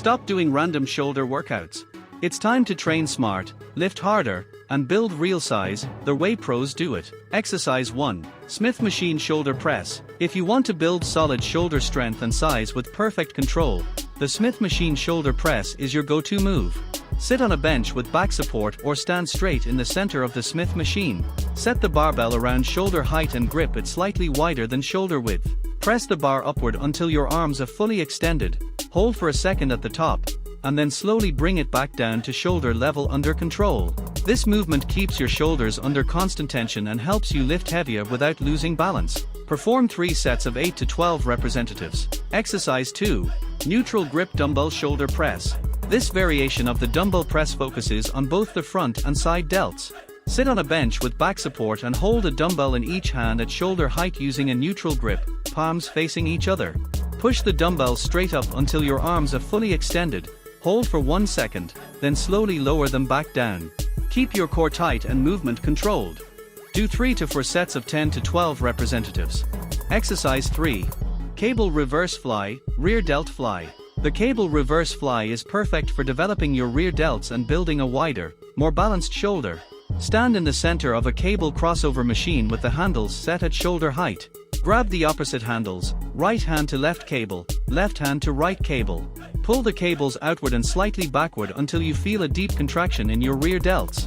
Stop doing random shoulder workouts. It's time to train smart, lift harder, and build real size, the way pros do it. Exercise 1. Smith Machine Shoulder Press. If you want to build solid shoulder strength and size with perfect control, the Smith Machine Shoulder Press is your go-to move. Sit on a bench with back support or stand straight in the center of the Smith machine. Set the barbell around shoulder height and grip it slightly wider than shoulder width. Press the bar upward until your arms are fully extended. Hold for a second at the top, and then slowly bring it back down to shoulder level under control. This movement keeps your shoulders under constant tension and helps you lift heavier without losing balance. Perform 3 sets of 8 to 12 representatives. Exercise 2. Neutral Grip Dumbbell Shoulder Press. This variation of the dumbbell press focuses on both the front and side delts. Sit on a bench with back support and hold a dumbbell in each hand at shoulder height using a neutral grip, palms facing each other. Push the dumbbell straight up until your arms are fully extended. Hold for 1 second, then slowly lower them back down. Keep your core tight and movement controlled. Do 3 to 4 sets of 10 to 12 representatives. Exercise 3. Cable Reverse Fly, Rear Delt Fly. The cable reverse fly is perfect for developing your rear delts and building a wider, more balanced shoulder. Stand in the center of a cable crossover machine with the handles set at shoulder height. Grab the opposite handles, right hand to left cable, left hand to right cable. Pull the cables outward and slightly backward until you feel a deep contraction in your rear delts.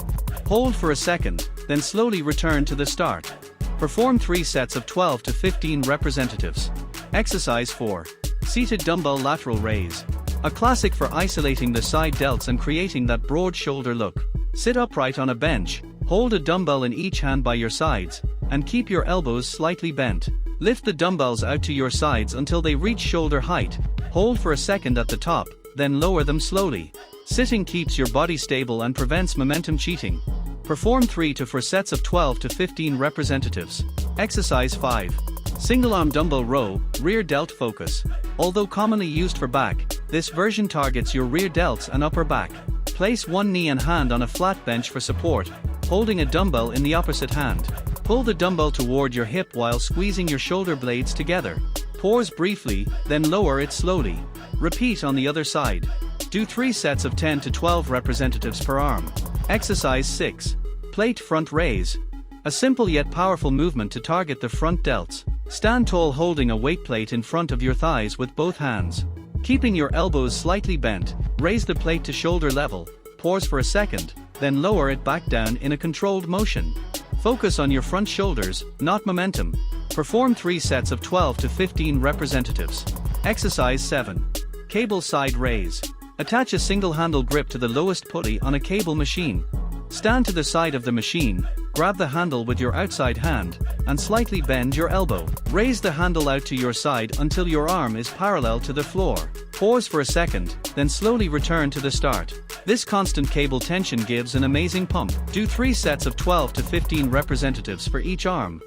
Hold for a second, then slowly return to the start. Perform 3 sets of 12 to 15 representatives. Exercise 4. Seated Dumbbell Lateral Raise. A classic for isolating the side delts and creating that broad shoulder look. Sit upright on a bench, hold a dumbbell in each hand by your sides, and keep your elbows slightly bent. Lift the dumbbells out to your sides until they reach shoulder height. Hold for a second at the top, then lower them slowly. Sitting keeps your body stable and prevents momentum cheating. Perform 3 to 4 sets of 12 to 15 representatives. Exercise 5. Single Arm Dumbbell Row, Rear Delt Focus. Although commonly used for back, this version targets your rear delts and upper back. Place one knee and hand on a flat bench for support, holding a dumbbell in the opposite hand. Pull the dumbbell toward your hip while squeezing your shoulder blades together. Pause briefly, then lower it slowly. Repeat on the other side. Do 3 sets of 10 to 12 representatives per arm. Exercise 6. Plate Front Raise. A simple yet powerful movement to target the front delts. Stand tall holding a weight plate in front of your thighs with both hands. Keeping your elbows slightly bent, raise the plate to shoulder level, pause for a second, then lower it back down in a controlled motion. Focus on your front shoulders, not momentum. Perform 3 sets of 12 to 15 representatives. Exercise 7. Cable Side Raise. Attach a single handle grip to the lowest pulley on a cable machine. Stand to the side of the machine, grab the handle with your outside hand, and slightly bend your elbow. Raise the handle out to your side until your arm is parallel to the floor. Pause for a second, then slowly return to the start. This constant cable tension gives an amazing pump. Do 3 sets of 12 to 15 representatives for each arm.